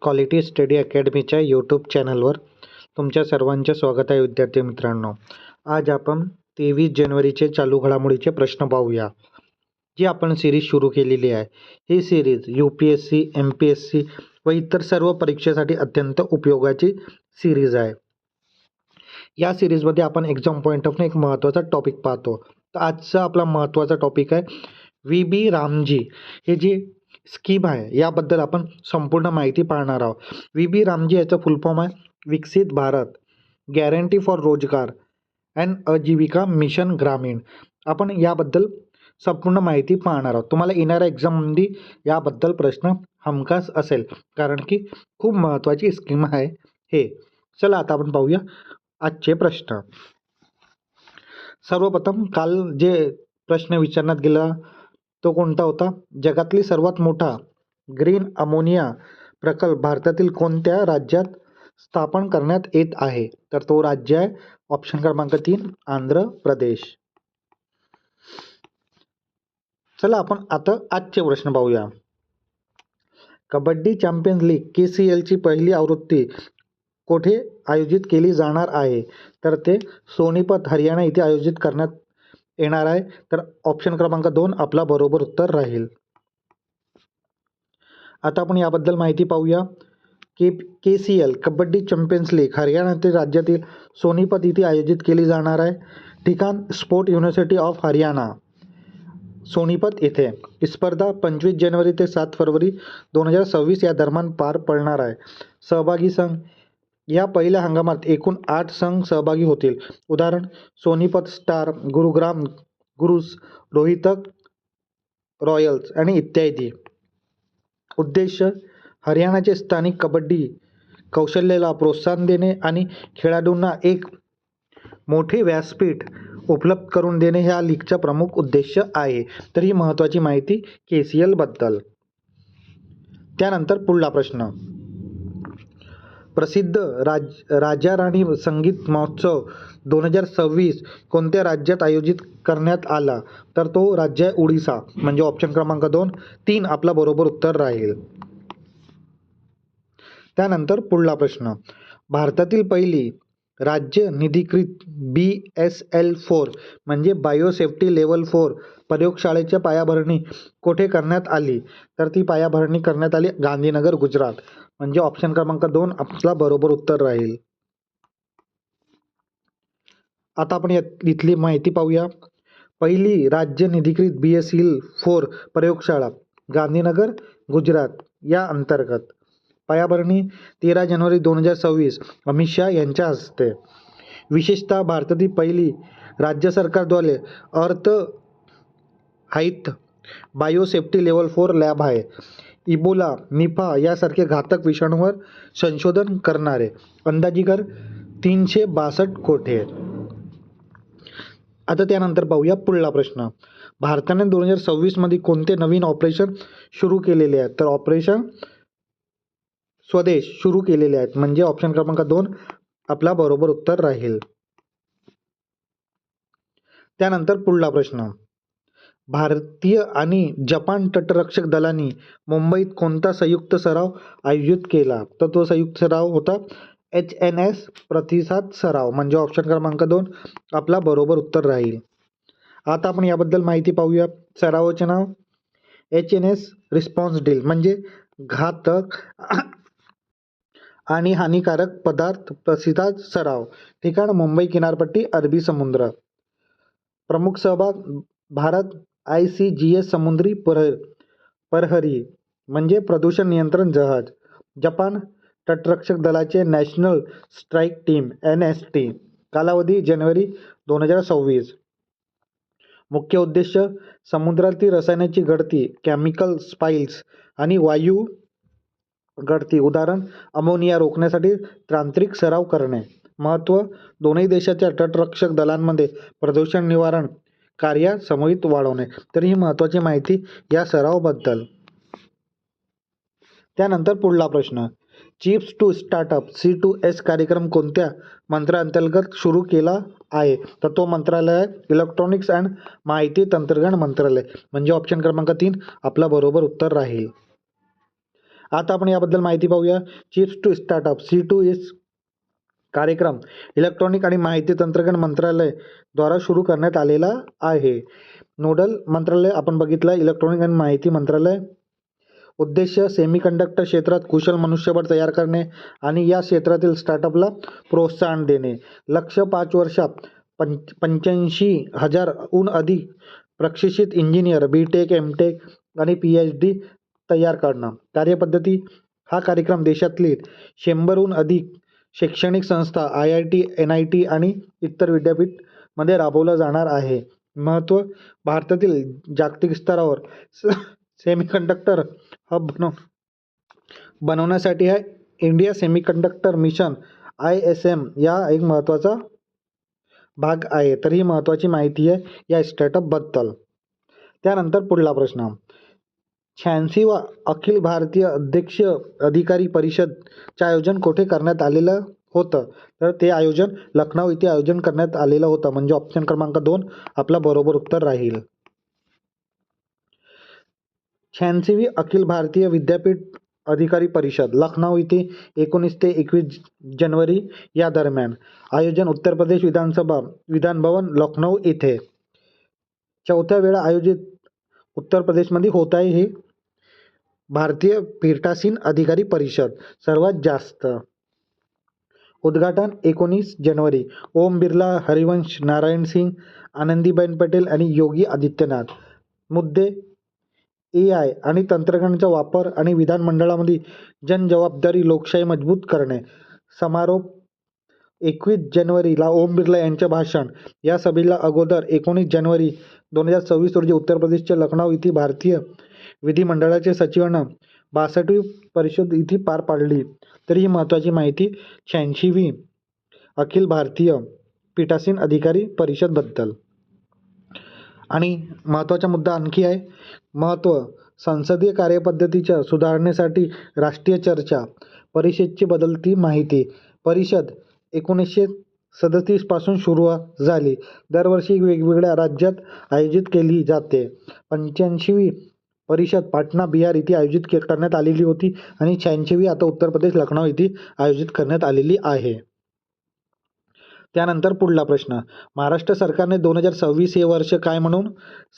Quality study अकॅडमीच्या YouTube चॅनलवर तुमच्या सर्वांचे स्वागत आहे. विद्यार्थी मित्रांनो, आज आपण 23 जानेवारीचे चालू घडामोडीचे प्रश्न पाहूया. जी आपण सिरीज सुरू केलेली आहे, ही सिरीज UPSC, MPSC व इतर सर्व परीक्षेसाठी अत्यंत उपयोगाची सिरीज आहे. या सिरीजमध्ये आपण एक्झाम पॉईंट ऑफ एक महत्त्वाचा टॉपिक पाहतो. तर आजचा आपला महत्त्वाचा टॉपिक आहे VB रामजी. हे जी स्कीम आहे याबद्दल आपण संपूर्ण माहिती पाहणार आहोत. VB रामजी याचं फुल फॉर्म आहे विकसित भारत गॅरंटी फॉर रोजगार अँड आजीविका मिशन ग्रामीण. आपण याबद्दल संपूर्ण माहिती पाहणार आहोत. तुम्हाला येणाऱ्या एक्झाममध्ये याबद्दल प्रश्न हमखास असेल, कारण की खूप महत्त्वाची स्कीम आहे हे. चला आता आपण पाहूया आजचे प्रश्न. सर्वप्रथम काल जे प्रश्न विचारण्यात गेला तो कोणता होता? जगातली सर्वात मोठा ग्रीन अमोनिया प्रकल्प भारतातील कोणत्या राज्यात स्थापन करण्यात येत आहे? तर तो राज्य आहे ऑप्शन क्रमांक 3 आंध्र प्रदेश. चला आपण आता आजचे प्रश्न पाहूया. कबड्डी चॅम्पियन्स लीग KCL ची पहिली आवृत्ती कोठे आयोजित केली जाणार आहे? तर ते सोनीपत हरियाणा इथे आयोजित करण्यात येणार आहे. तर ऑप्शन क्रमांक 2 आपला बरोबर उत्तर राहील. आता आपण याबद्दल माहिती पाहूया. KCL kabaddi champions league Haryana राज्यातील सोनीपत इथे आयोजित केली जाणार आहे. ठिकाण sport university of Haryana Sonipat येथे. स्पर्धा 25 जानेवारी ते 7 फरवरी 2026 या दरम्यान पार पडणार आहे. सहभागी संघ या पहिल्या हंगामात एकूण 8 संघ सहभागी होतील. उदाहरण Sonipat star, Gurugram guru's, Rohtak Royals आणि इत्यादी. उद्देश हरियाणाचे स्थानिक कबड्डी कौशल्याला प्रोत्साहन देणे आणि खेळाडूंना एक मोठे व्यासपीठ उपलब्ध करून देणे हा लीगचा प्रमुख उद्देश आहे. तर ही महत्त्वाची माहिती KCL बद्दल. त्यानंतर पुढला प्रश्न. प्रसिद्ध राजा राणी संगीत महोत्सव 2026 कोणत्या राज्यात आयोजित करण्यात आला? तर तो राज्य आहे ओडिसा. म्हणजे ऑप्शन क्रमांक 2 3 आपला बरोबर उत्तर राहील. त्यानंतर पुढला प्रश्न. भारतातील पहिली राज्य निधीकृत BSL-4 म्हणजे बायोसेफ्टी लेवल 4 प्रयोगशाळेची पायाभरणी कोठे करण्यात आली? तर ती पायाभरणी करण्यात आली गांधीनगर गुजरात. म्हणजे ऑप्शन क्रमांक 2 आपला बरोबर उत्तर राहील. आता आपण इथली माहिती पाहूया. पहिली राज्य निधीकृत BSL-4 प्रयोगशाळा गांधीनगर गुजरात या अंतर्गत. पायाभरणी 13 जानेवारी 2026 अमित शाह यांच्या हस्ते. विशेषतः भारतातील पहिली राज्य सरकारद्वारे अर्थ हाईत बायोसेफ्टी लेवल 4 लॅब आहे. इबोला, निफा यासारखे घातक विषाणूवर संशोधन करणारे. अंदाजे कर 362 कोटी. आता त्यानंतर पाहूया पुढला प्रश्न. भारताने 2026 मध्ये कोणते नवीन ऑपरेशन सुरू केलेले आहेत? तर ऑपरेशन स्वदेश सुरू केलेले आहेत. म्हणजे ऑप्शन क्रमांक 2 आपला बरोबर उत्तर राहील. त्यानंतर पुढला प्रश्न. भारतीय आणि जपान तटरक्षक दलांनी मुंबईत कोणता संयुक्त सराव आयोजित केला? तर तो संयुक्त सराव होता HNS प्रतिसाद सराव. म्हणजे ऑप्शन क्रमांक 2 आपला बरोबर उत्तर राहील. आता आपण याबद्दल माहिती पाहूया. सरावाचे नाव HNS रिस्पॉन्स डील म्हणजे घातक आणि हानिकारक पदार्थ प्रतिसाद सराव. ठिकाण मुंबई किनारपट्टी अरबी समुद्र. प्रमुख सहभाग भारत ICGS समुद्री प्रहरी म्हणजे प्रदूषण नियंत्रण जहाज. जपान तटरक्षक दलाचे नॅशनल स्ट्राईक टीम NST. कालावधी जानेवारी 2026. मुख्य उद्देश समुद्रातील रसायनाची गळती केमिकल स्पाइल्स आणि वायू गळती उदाहरण अमोनिया रोखण्यासाठी तांत्रिक सराव करणे. महत्त्व दोन्ही देशाच्या तटरक्षक दलांमध्ये प्रदूषण निवारण कार्यात समन्वय वाढवणे. तर ही महत्त्वाची माहिती या सरावाबद्दल. त्यानंतर पुढला प्रश्न. चिप्स टू स्टार्टअप C2S कार्यक्रम कोणत्या मंत्रालयाअंतर्गत सुरू केला आहे? तर तो मंत्रालय आहे इलेक्ट्रॉनिक्स अँड माहिती तंत्रज्ञान मंत्रालय. म्हणजे ऑप्शन क्रमांक 3 आपला बरोबर उत्तर राहील. आता आपण याबद्दल माहिती पाहूया. चिप्स टू स्टार्टअप C2S कार्यक्रम इलेक्ट्रॉनिक आणि माहिती तंत्रज्ञान मंत्रालय द्वारा सुरू करण्यात आलेला आहे. नोडल मंत्रालय आपण बघितलं इलेक्ट्रॉनिक आणि माहिती मंत्रालय. उद्देश्य सेमीकंडक्टर क्षेत्रात कुशल मनुष्यबळ तयार करणे आणि या क्षेत्रातील स्टार्टअपला प्रोत्साहन देणे. लक्ष्य 5 वर्षात 85,000हून अधिक प्रशिक्षित इंजिनियर BTech MTech आणि PhD तयार करणं. कार्यपद्धती हा कार्यक्रम देशातील 100हून अधिक शैक्षणिक संस्था IIT NIT आणि इतर विद्यापीठामध्ये राबवला जाणार आहे. महत्त्व भारतातील जागतिक स्तरावर सेमीकंडक्टर हब बनवण्यासाठी हा इंडिया सेमीकंडक्टर मिशन ISM या एक महत्त्वाचा भाग आहे. तर ही महत्त्वाची माहिती आहे या स्टार्टअपबद्दल. त्यानंतर पुढला प्रश्न. 86वा अखिल भारतीय अध्यक्ष अधिकारी परिषदचे आयोजन कुठे करण्यात आलेलं होतं? तर ते आयोजन लखनौ येथे आयोजन करण्यात आलेलं होतं. म्हणजे ऑप्शन क्रमांक 2 आपला बरोबर उत्तर राहील. 86वी अखिल भारतीय विद्यापीठ अधिकारी परिषद लखनौ येथे 19 ते 21 जानेवारी या दरम्यान. आयोजन उत्तर प्रदेश विधान भवन लखनौ येथे 4थ्या वेळा आयोजित उत्तर प्रदेशमध्ये होत आहे. हे भारतीय पीठासीन अधिकारी परिषद सर्वात जास्त. उद्घाटन 19 जानेवारी. ओम बिर्ला, हरिवंश नारायण सिंग, आनंदीबेन पटेल आणि योगी आदित्यनाथ. मुद्दे AI आणि तंत्रज्ञानाचा वापर आणि विधानमंडळामध्ये जनजबाबदारी लोकशाही मजबूत करणे. समारोप 21 जानेवारीला ओम बिर्ला यांचे भाषण. या सभेला अगोदर 19 जानेवारी 2026 रोजी उत्तर प्रदेशच्या लखनौ येथे भारतीय विधिमंडळाचे सचिवांना 62वी परिषद इथे पार पाडली. तर ही महत्त्वाची माहिती 86वी अखिल भारतीय पीठासीन अधिकारी परिषदबद्दल. आणि महत्त्वाचा मुद्दा आणखी आहे. महत्त्व संसदीय कार्यपद्धतीच्या सुधारणेसाठी राष्ट्रीय चर्चा परिषदेची बदलती माहिती. परिषद 1937 पासून सुरू झाली. दरवर्षी वेगवेगळ्या राज्यात आयोजित केली जाते. 85वी परिषद पाटणा बिहार येथे आयोजित करण्यात आलेली होती आणि 86वी आता उत्तर प्रदेश लखनौ येथे आयोजित करण्यात आलेली आहे. त्यानंतर पुढला प्रश्न. महाराष्ट्र सरकारने 2026 हे वर्ष काय म्हणून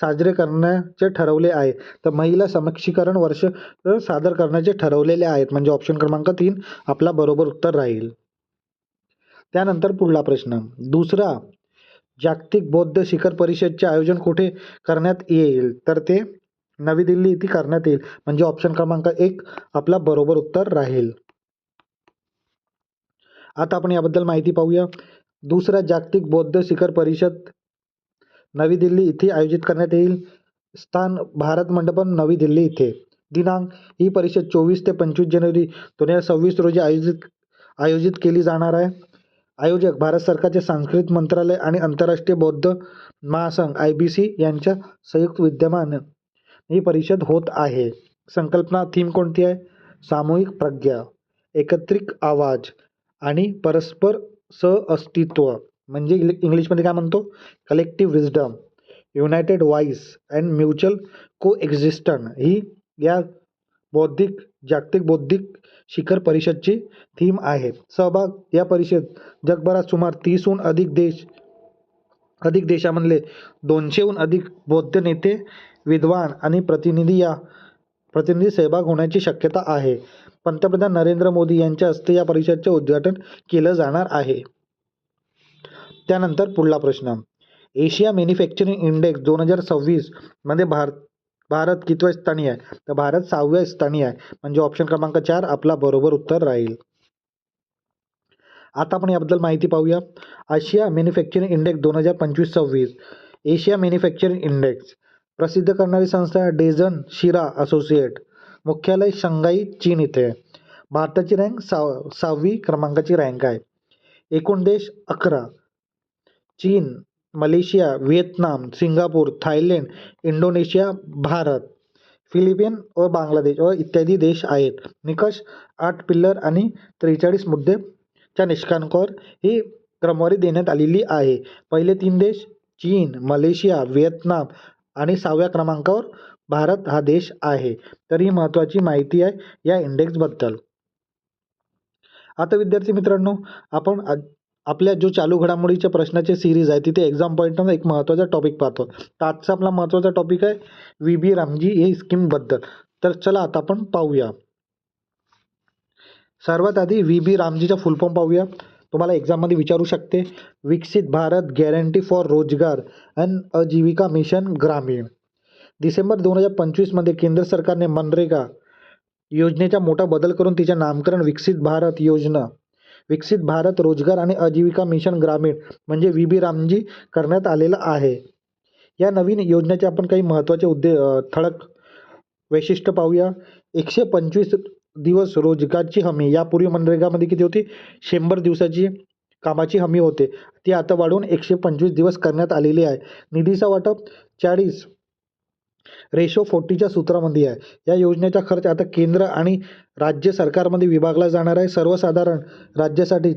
साजरे करण्याचे ठरवले आहे? तर महिला सक्षमीकरण वर्ष सादर करण्याचे ठरवलेले आहेत. म्हणजे ऑप्शन क्रमांक 3 आपला बरोबर उत्तर राहील. त्यानंतर पुढला प्रश्न. दुसरा जागतिक बौद्ध शिखर परिषदचे आयोजन कुठे करण्यात येईल? तर ते नवी दिल्ली येथे करण्यात येईल. म्हणजे ऑप्शन क्रमांक 1 आपला बरोबर उत्तर राहील. आता आपण याबद्दल माहिती पाहूया. दुसरा जागतिक बौद्ध शिखर परिषद नवी दिल्ली इथे आयोजित करण्यात येईल. स्थान भारत मंडपम नवी दिल्ली इथे. दिनांक ही परिषद 24 ते 25 जानेवारी 2026 रोजी आयोजित केली जाणार आहे. आयोजक भारत सरकारचे सांस्कृतिक मंत्रालय आणि आंतरराष्ट्रीय बौद्ध महासंघ IBC यांच्या संयुक्त विद्यमाने ही परिषद होत आहे. संकल्पना थीम कोणती आहे? सामूहिक प्रज्ञा, एकत्रित आवाज आणि परस्पर सहअस्तित्व. म्हणजे इंग्लिशमध्ये काय म्हणतो? Collective wisdom, united voice and mutual coexistence ही या जागतिक बौद्धिक शिखर परिषदची थीम आहे. सहभाग या परिषद जगभरात सुमार 30हून अधिक देशांमधले 200हून अधिक बौद्ध नेते, विद्वान आणि प्रतिनिधी सहभाग होण्याची शक्यता आहे. पंतप्रधान नरेंद्र मोदी यांच्या हस्ते या परिषदेचे उद्घाटन केलं जाणार आहे. त्यानंतर पुढला प्रश्न. एशिया मॅन्युफॅक्चरिंग इंडेक्स 2026 मध्ये भारत कितव्या स्थानी आहे? तर भारत 6व्या स्थानी आहे. म्हणजे ऑप्शन क्रमांक 4 आपला बरोबर उत्तर राहील. आता आपण याबद्दल माहिती पाहूया. आशिया manufacturing index 2025-26. Asia manufacturing index प्रसिद्ध करणारी संस्था डेझन शिरा असोसिएट. मुख्यालय शंघाई चीन इथे. भारताची रँक 6वी क्रमांकाची रँक आहे. एकूण देश 11. चीन, Malaysia, Vietnam, Singapore, Thailand, Indonesia, Bharat, Philippine व बांगलादेश व इत्यादी देश आहेत. निकष 8 पिल्लर आणि 43 मुद्द्याच्या निष्कर्षांवर ही क्रमवारी देण्यात आलेली आहे. पहिले 3 देश चीन, मलेशिया, व्हिएतनाम आणि 6व्या क्रमांकावर भारत हा देश आहे. तर ही महत्त्वाची माहिती आहे या इंडेक्सबद्दल. आता विद्यार्थी मित्रांनो, आपण आपल्या जो चालू घडामोडीच्या प्रश्नाचे सीरीज आहे तिथे एक्झाम पॉईंटमध्ये एक महत्त्वाचा टॉपिक पाहतो. तर आजचा आपला महत्त्वाचा टॉपिक आहे व्ही.बी. रामजी ही स्कीमबद्दल. तर चला आता आपण पाहूया. सर्वात आधी व्ही.बी. रामजीचा फुल फॉर्म पाहूया. तुम्हाला एक्झाममध्ये विचारू शकते. विकसित भारत गॅरंटी फॉर रोजगार अँड आजीविका मिशन ग्रामीण. डिसेंबर 2025 मध्ये केंद्र सरकारने मनरेगा योजनेचा मोठा बदल करून तिचे नामकरण विकसित भारत योजना, विकसित भारत रोजगार आणि आजीविका मिशन ग्रामीण म्हणजे व्ही.बी. रामजी करण्यात आलेलं आहे. या नवीन योजनेचे आपण काही महत्त्वाचे ठळक वैशिष्ट्य पाहूया. 125 दिवस रोजगारची हमी. यापूर्वी मनरेगामध्ये किती होती? 100 दिवसाची कामाची हमी होते. ती आता वाढवून 125 दिवस करण्यात आलेली आहे. निधीचा वाटप 40:40 सूत्रामध्ये आहे. या योजनेचा खर्च आता केंद्र आणि राज्य सरकारमध्ये विभागला जाणार आहे. सर्वसाधारण राज्यासाठी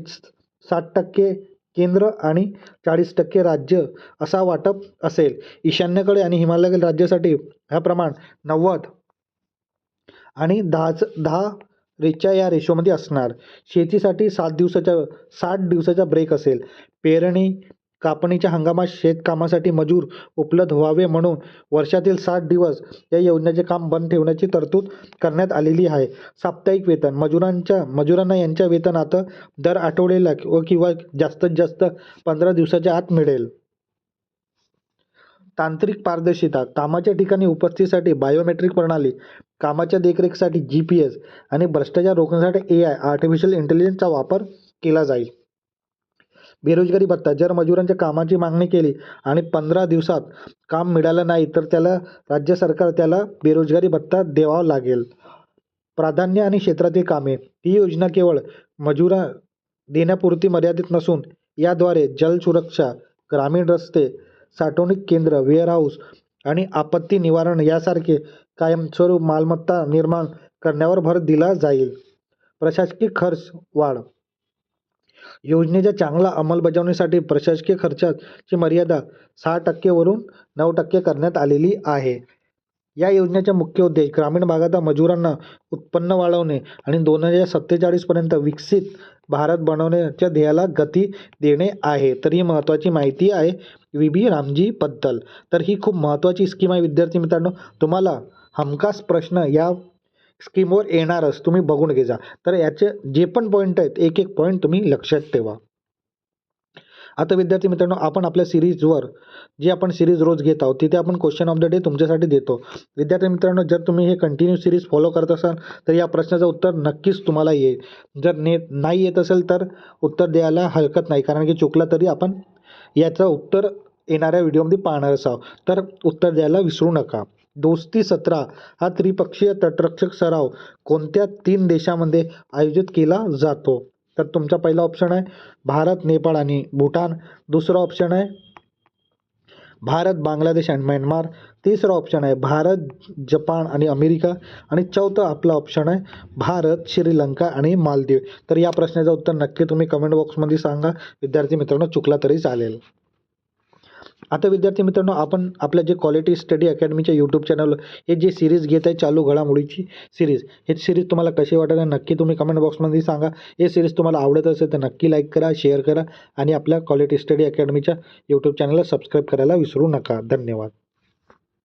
60% केंद्र आणि 40% राज्य असा वाटप असेल. ईशान्येकडे आणि हिमालयातील राज्यासाठी हा प्रमाण 90 आणि 10:10 या रेशोमध्ये असणार. शेतीसाठी 60 दिवसाचा ब्रेक असेल. पेरणी कापणीच्या हंगामात शेतकामासाठी मजूर उपलब्ध व्हावे म्हणून वर्षातील 60 दिवस या योजनेचे काम बंद ठेवण्याची तरतूद करण्यात आलेली आहे. साप्ताहिक वेतन. मजुरांना यांच्या वेतनात दर आठवड्याला किंवा जास्तीत जास्त 15 दिवसाच्या आत मिळेल. तांत्रिक पारदर्शिता. कामाच्या ठिकाणी उपस्थितीसाठी बायोमेट्रिक प्रणाली, कामाच्या देखरेखीसाठी GPS आणि भ्रष्टाचार रोखण्यासाठी AI आर्टिफिशियल इंटेलिजन्सचा वापर केला जाईल. बेरोजगारी भत्ता. जर मजुरांच्या कामाची मागणी केली आणि 15 दिवसात काम मिळालं नाही तर राज्य सरकार त्याला बेरोजगारी भत्ता द्यावा लागेल. प्राधान्य आणि क्षेत्रातील कामे. ही योजना केवळ मजुरा देण्यापुरती मर्यादित नसून याद्वारे जलसुरक्षा, ग्रामीण रस्ते, साठवणूक केंद्र, वेअरहाऊस आणि आपत्ती निवारण यासारखे कायमस्वरूपी मालमत्ता निर्माण करण्यावर भर दिला जाईल. प्रशासकीय खर्च वाढ. योजनेच्या चांगल्या अंमलबजावणीसाठी प्रशासकीय खर्चाची मर्यादा 6% वरून 9% करण्यात आलेली आहे. या योजनेचा मुख्य उद्देश ग्रामीण भागातील मजुरांना उत्पन्न वाढवणे आणि 2047 पर्यंत विकसित भारत बनवण्याच्या ध्येयाला गती देणे आहे. तर ही महत्त्वाची माहिती आहे व्ही.बी. रामजी बद्दल. तर ही खूप महत्त्वाची स्कीम आहे विद्यार्थी मित्रांनो. तुम्हाला हमखास प्रश्न या स्कीमवर येणारच, तुम्ही बघून घे जा. तर याचे जे पण पॉईंट आहेत एक एक पॉईंट तुम्ही लक्षात ठेवा. आता विद्यार्थी मित्रांनो, आपण आपल्या सिरीजवर जी आपण सिरीज रोज घेत आहोत तिथे आपण क्वेश्चन ऑफ द डे तुमच्यासाठी देतो. विद्यार्थी मित्रांनो, जर तुम्ही हे कंटिन्यू सिरीज फॉलो करत असाल तर या प्रश्नाचं उत्तर नक्कीच तुम्हाला येईल. जर नाही येत असेल तर उत्तर द्यायला हरकत नाही, कारण की चुकला तरी आपण याचं उत्तर येणाऱ्या व्हिडिओमध्ये पाहणारच आहोत. तर उत्तर द्यायला विसरू नका. दोस्ती 17 हा त्रिपक्षीय तटरक्षक सराव कोणत्या 3 देशांमध्ये आयोजित केला जातो? तर तुमचा पहिला ऑप्शन आहे भारत, नेपाळ आणि भूटान. दुसरा ऑप्शन आहे भारत, बांगलादेश आणि म्यानमार. तिसरा ऑप्शन आहे भारत, जपान आणि अमेरिका. आणि चौथा आपला ऑप्शन आहे भारत, श्रीलंका आणि मालदीव. तर या प्रश्नाचं उत्तर नक्की तुम्ही कमेंट बॉक्समध्ये सांगा विद्यार्थी मित्रांनो, चुकला तरी चालेल. आता विद्यार्थी मित्रांनो, आपण आपल्या जे क्वालिटी स्टडी अकॅडमीच्या यूट्यूब चॅनल हे जे सिरीज घेत आहे चालू घडामोडीची सिरीज, हे सिरीज तुम्हाला कशी वाटत आहे नक्की तुम्ही कमेंट बॉक्समध्ये सांगा. हे सिरीज तुम्हाला आवडत असेल तर नक्की लाईक करा, शेअर करा आणि आपल्या क्वालिटी स्टडी अकॅडमीच्या यूट्यूब चॅनलला सबस्क्राईब करायला विसरू नका. धन्यवाद.